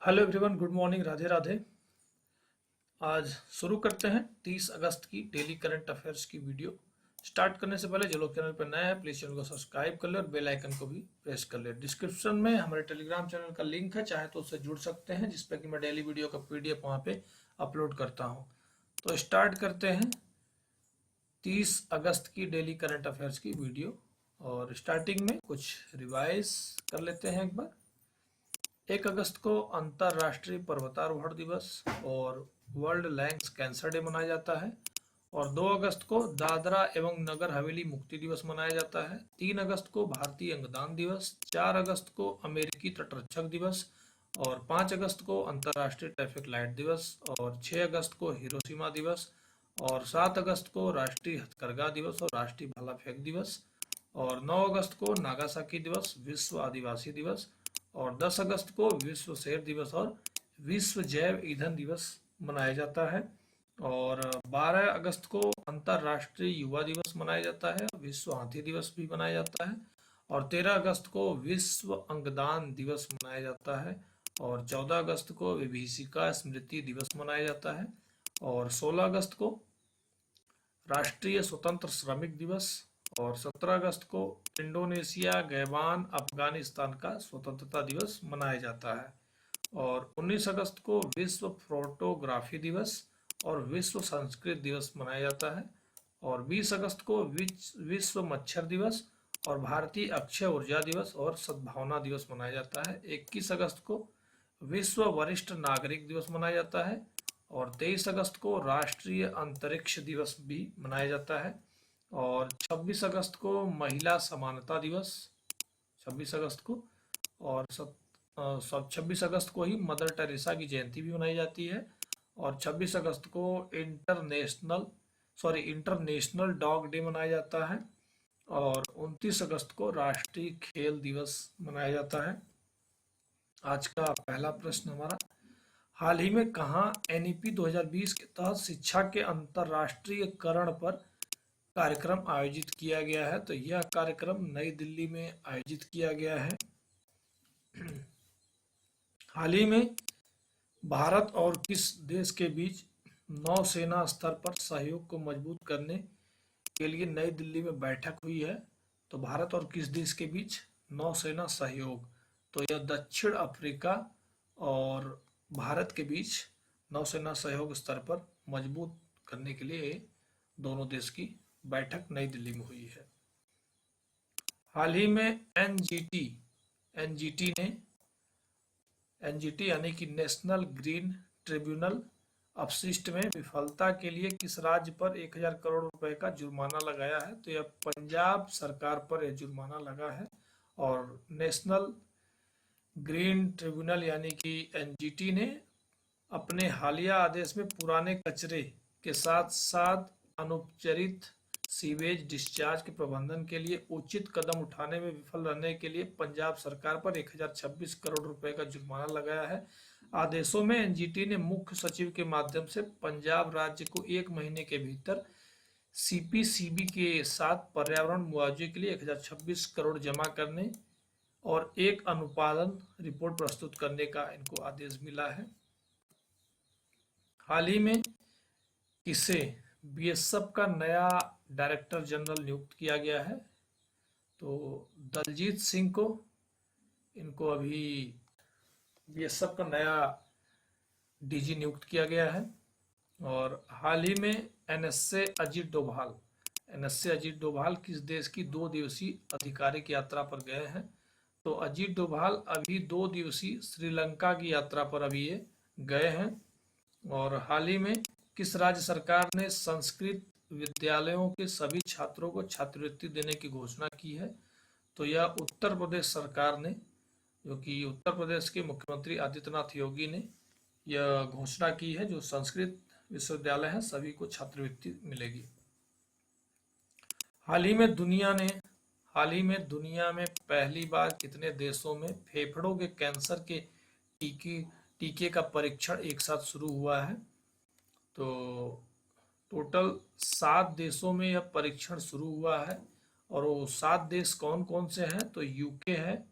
Hello everyone, good morning, Radhe Radhe. आज शुरू करते हैं 30 अगस्त की डेली करंट अफेयर्स की वीडियो। स्टार्ट करने से पहले जो लोग चैनल पर नए हैं प्लीज चैनल को सब्सक्राइब कर ले और बेल आइकन को भी प्रेस कर ले। डिस्क्रिप्शन में हमारे टेलीग्राम चैनल का लिंक है, चाहे तो उससे जुड़ सकते हैं, जिसपे कि मैं डेली वीडियो का पीडीएफ वहाँ पे अपलोड करता हूँ। तो स्टार्ट करते हैं 30 अगस्त की डेली करंट अफेयर्स की वीडियो। और स्टार्टिंग में कुछ रिवाइज कर लेते हैं एक बार। 1 अगस्त को अंतर्राष्ट्रीय पर्वतारोहण दिवस और वर्ल्ड लैंग्स कैंसर डे मनाया जाता है। और 2 अगस्त को दादरा एवं नगर हवेली मुक्ति दिवस मनाया जाता है। 3 अगस्त को भारतीय अंगदान दिवस, 4 अगस्त को अमेरिकी तटरक्षक दिवस, और 5 अगस्त को अंतर्राष्ट्रीय ट्रैफिक लाइट दिवस, और 6 अगस्त को हिरोशिमा दिवस, और 7 अगस्त को राष्ट्रीय हथकरघा दिवस और राष्ट्रीय भाला फेंक दिवस, और 9 अगस्त को नागासाकी दिवस, विश्व आदिवासी दिवस, और 10 अगस्त को विश्व शेर दिवस और विश्व जैव ईंधन दिवस मनाया जाता है। और 12 अगस्त को अंतर्राष्ट्रीय युवा दिवस मनाया जाता है, विश्व हाथी दिवस भी मनाया जाता है। और 13 अगस्त को विश्व अंगदान दिवस मनाया जाता है। और 14 अगस्त को विभीषिका स्मृति दिवस मनाया जाता है। और 16 अगस्त को राष्ट्रीय स्वतंत्र श्रमिक दिवस, और 17 अगस्त को इंडोनेशिया, गैबान, अफगानिस्तान का स्वतंत्रता दिवस मनाया जाता है। और 19 अगस्त को विश्व फोटोग्राफी दिवस और विश्व संस्कृत दिवस मनाया जाता है। और 20 अगस्त को विश्व मच्छर दिवस और भारतीय अक्षय ऊर्जा दिवस और सद्भावना दिवस मनाया जाता है। 21 अगस्त को विश्व वरिष्ठ नागरिक दिवस मनाया जाता है। और 23 अगस्त को राष्ट्रीय अंतरिक्ष दिवस भी मनाया जाता है। और 26 अगस्त को महिला समानता दिवस, 26 अगस्त को, और 26 अगस्त को ही मदर टेरेसा की जयंती भी मनाई जाती है। और 26 अगस्त को इंटरनेशनल डॉग डे मनाया जाता है। और 29 अगस्त को राष्ट्रीय खेल दिवस मनाया जाता है। आज का पहला प्रश्न हमारा, हाल ही में कहाँ एनईपी 2020 के तहत शिक्षा के अंतर्राष्ट्रीयकरण पर कार्यक्रम आयोजित किया गया है? तो यह कार्यक्रम नई दिल्ली में आयोजित किया गया है। हाल ही में भारत और किस देश के बीच नौसेना स्तर पर सहयोग को मजबूत करने के लिए नई दिल्ली में बैठक हुई है? तो भारत और किस देश के बीच नौसेना सहयोग, तो यह दक्षिण अफ्रीका और भारत के बीच नौसेना सहयोग स्तर पर मजबूत करने के लिए दोनों देश की बैठक नई दिल्ली में हुई है। हाल ही में एनजीटी यानी कि नेशनल ग्रीन ट्रिब्यूनल अपशिष्ट में विफलता के लिए किस राज्य पर 1000 करोड़ रुपए का जुर्माना लगाया है? तो यह पंजाब सरकार पर यह जुर्माना लगा है। और नेशनल ग्रीन ट्रिब्यूनल यानी कि एनजीटी ने अपने हालिया आदेश में पुराने कचरे के साथ साथ अनुपचारित सीवेज डिस्चार्ज के प्रबंधन के लिए उचित कदम उठाने में विफल रहने के लिए पंजाब सरकार पर 1026 करोड़ रुपए का जुर्माना लगाया है। आदेशों में एनजीटी ने मुख्य सचिव के माध्यम से पंजाब राज्य को 1 महीने के भीतर सीपीसीबी के साथ पर्यावरण मुआवजे के लिए 1026 करोड़ जमा करने और एक अनुपालन रिपोर्ट प्रस्तुत करने का इनको आदेश मिला है। हाल ही में किसे बीएसएफ का नया डायरेक्टर जनरल नियुक्त किया गया है? तो दलजीत सिंह को इनको अभी बीएसएफ का नया डीजी नियुक्त किया गया है। और हाल ही में एनएसए अजीत डोभाल किस देश की 2 दिवसीय आधिकारिक यात्रा पर गए हैं? तो अजीत डोभाल अभी 2 दिवसीय श्रीलंका की यात्रा पर अभी ये गए हैं। और हाल ही में किस राज्य सरकार ने संस्कृत विद्यालयों के सभी छात्रों को छात्रवृत्ति देने की घोषणा की है? तो यह उत्तर प्रदेश सरकार ने, जो कि उत्तर प्रदेश के मुख्यमंत्री आदित्यनाथ योगी ने यह घोषणा की है, जो संस्कृत विश्वविद्यालय है सभी को छात्रवृत्ति मिलेगी। हाल ही में दुनिया में पहली बार कितने देशों में फेफड़ों के कैंसर के टीके का परीक्षण एक साथ शुरू हुआ है? तो टोटल 7 देशों में यह परीक्षण शुरू हुआ है। और वो 7 देश कौन कौन से हैं? तो यूके है,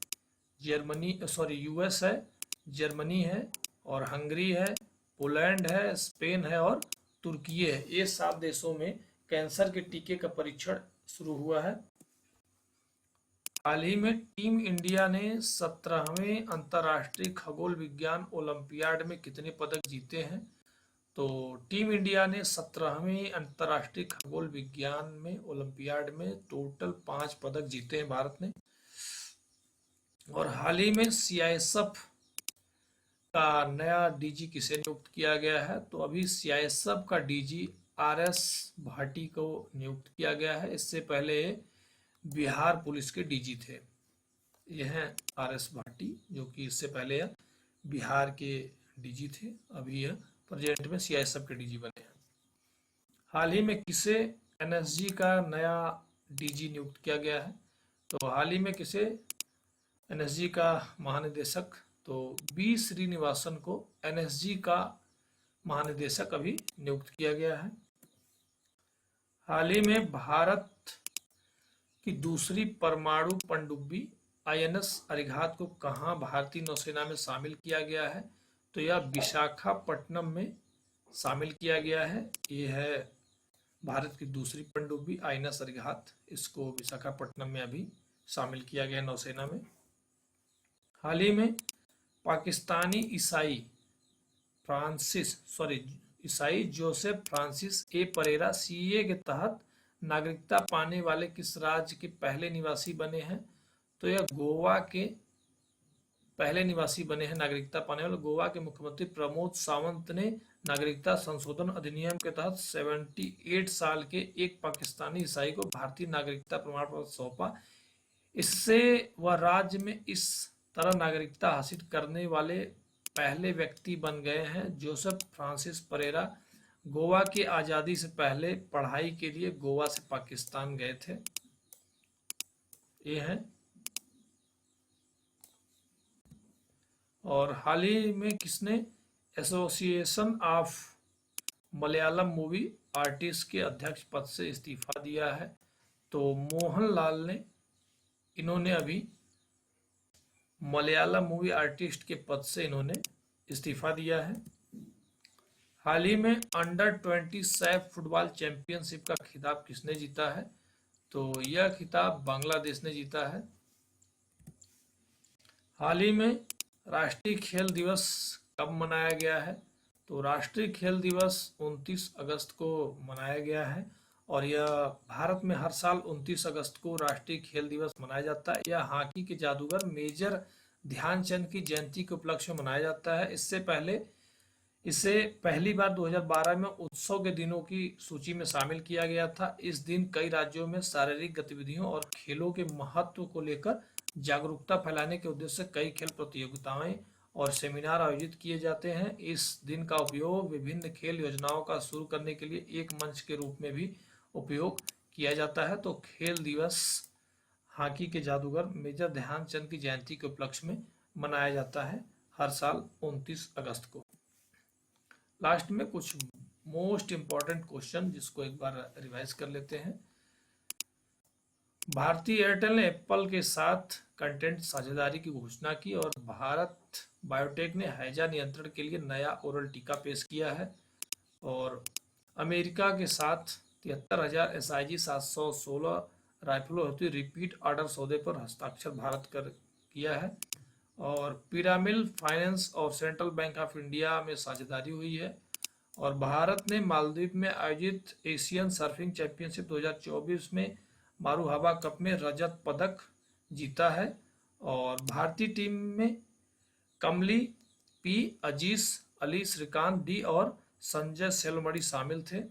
यूएस है, जर्मनी है, और हंगरी है, पोलैंड है, स्पेन है और तुर्की है। ये 7 देशों में कैंसर के टीके का परीक्षण शुरू हुआ है। हाल ही में टीम इंडिया ने 17वें अंतर्राष्ट्रीय खगोल विज्ञान ओलंपियाड में कितने पदक जीते हैं? तो टीम इंडिया ने 17वें अंतर्राष्ट्रीय खगोल विज्ञान में ओलंपियाड में टोटल 5 पदक जीते हैं भारत ने। और हाल ही में सीआईएसएफ का नया डीजी किसे नियुक्त किया गया है? तो अभी सीआईएसएफ का डीजी आरएस भाटी को नियुक्त किया गया है। इससे पहले बिहार पुलिस के डीजी थे। यह हैं आरएस भाटी, जो कि इससे पहले बिहार के डीजी थे। अभी यह प्रेजेंट में सीआईएसएफ के डीजी बने हैं। हाल ही में किसे एनएसजी का नया डीजी नियुक्त किया गया है? तो हाल ही में किसे एनएसजी का महानिदेशक, तो बी श्रीनिवासन को एनएसजी का महानिदेशक अभी नियुक्त किया गया है। हाल ही में भारत की दूसरी परमाणु पनडुब्बी आईएनएस अरिहंत को कहां भारतीय नौसेना में शामिल किया गया है? तो यह विशाखापट्टनम में शामिल किया गया है। यह है भारत की दूसरी पनडुब्बी आईएनएस अरिहंत। इसको विशाखापट्टनम में अभी शामिल किया गया नौसेना में। हाल ही में पाकिस्तानी ईसाई जोसेफ फ्रांसिस ए परेरा सीए के तहत नागरिकता पाने वाले किस राज्य के पहले निवासी बने हैं? तो यह गोवा के पहले निवासी बने हैं। नागरिकता पाने वाले गोवा के मुख्यमंत्री प्रमोद सावंत ने नागरिकता संशोधन अधिनियम के तहत 78 साल के एक पाकिस्तानी ईसाई को भारतीय नागरिकता प्रमाण पत्र सौंपा। इससे वह राज्य में इस तरह नागरिकता हासिल करने वाले पहले व्यक्ति बन गए हैं। जोसेफ फ्रांसिस परेरा गोवा की आज़ादी से पहले पढ़ाई के लिए गोवा से पाकिस्तान गए थे। ये है। और हाल ही में किसने association of Malayalam movie artist के अध्यक्ष पद से इस्तीफा दिया है? तो मोहनलाल ने, इन्होंने अभी मलयालम मूवी आर्टिस्ट के पद से इन्होंने इस्तीफा दिया है। हाल ही में अंडर 20 सैफ फुटबॉल चैंपियनशिप का खिताब किसने जीता है? तो यह खिताब बांग्लादेश ने जीता है। हाल ही में राष्ट्रीय खेल दिवस कब मनाया गया है? तो राष्ट्रीय खेल दिवस 29 अगस्त को मनाया गया है। और यह भारत में हर साल 29 अगस्त को राष्ट्रीय खेल दिवस मनाया जाता है। यह हॉकी के जादूगर मेजर ध्यानचंद की जयंती के उपलक्ष्य में मनाया जाता है। इसे पहली बार 2012 में उत्सव के दिनों की सूची में शामिल किया गया था। इस दिन कई राज्यों में शारीरिक गतिविधियों और खेलों के महत्व को लेकर जागरूकता फैलाने के उद्देश्य से कई खेल प्रतियोगिताएं और सेमिनार आयोजित किए जाते हैं। इस दिन का उपयोग विभिन्न खेल योजनाओं का शुरू करने के लिए एक मंच के रूप में भी उपयोग किया जाता है। तो खेल दिवस हॉकी के जादूगर मेजर ध्यानचंद की जयंती के उपलक्ष्य में मनाया जाता है हर साल 29 अगस्त को। लास्ट में कुछ मोस्ट इंपॉर्टेंट क्वेश्चन जिसको एक बार रिवाइज कर लेते हैं। भारतीय एयरटेल ने एप्पल के साथ कंटेंट साझेदारी की घोषणा की और भारत बायोटेक ने हैजा नियंत्रण के लिए नया ओरल टीका पेश किया है। और अमेरिका के साथ 73,000 SIG 716 राइफलों हेतु रिपीट ऑर्डर सौदे पर हस्ताक्षर भारत किया है। और पिरामिल फाइनेंस और सेंट्रल बैंक ऑफ इंडिया में साझेदारी हुई है। और भारत ने मालदीव में आयोजित एशियन सर्फिंग चैंपियनशिप 2024 में मारूहाबा कप में रजत पदक जीता है। और भारतीय टीम में कमली पी, अजीज अली, श्रीकांत डी और संजय सेलमड़ी शामिल थे।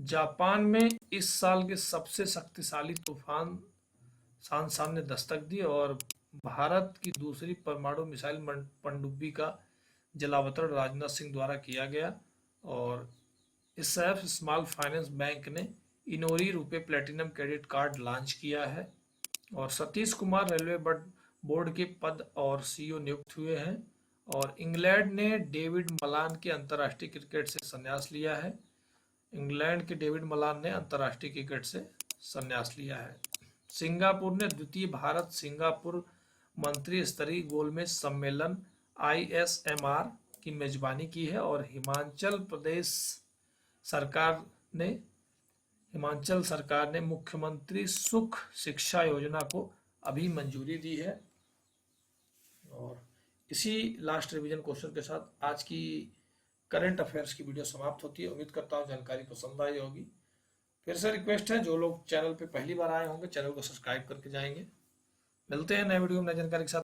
जापान में इस साल के सबसे शक्तिशाली तूफान सांसान ने दस्तक दी और भारत की दूसरी परमाणु मिसाइल पनडुब्बी का जलावतरण राजनाथ सिंह द्वारा किया गया। और सैफ स्मॉल फाइनेंस बैंक ने इनोरी रुपए प्लेटिनम क्रेडिट कार्ड लॉन्च किया है। और सतीश कुमार रेलवे बोर्ड के पद और CEO नियुक्त हुए हैं। और इंग्लैंड ने डेविड मलान के अंतर्राष्ट्रीय क्रिकेट से संन्यास लिया है। इंग्लैंड के डेविड मलान ने अंतर्राष्ट्रीय क्रिकेट से संन्यास लिया है। सिंगापुर ने द्वितीय भारत सिंगापुर मंत्री स्तरीय गोलमेज सम्मेलन ISMR की मेजबानी की है और हिमाचल सरकार ने मुख्यमंत्री सुख शिक्षा योजना को अभी मंजूरी दी है। और इसी लास्ट रिवीजन क्वेश्चन के साथ आज की करंट अफेयर्स की वीडियो समाप्त होती है। उम्मीद करता हूँ जानकारी पसंद आई होगी। फिर से रिक्वेस्ट है, जो लोग चैनल पे पहली बार आए होंगे चैनल को सब्सक्राइब करके जाएंगे। मिलते हैं नए वीडियो में नई जानकारी के साथ।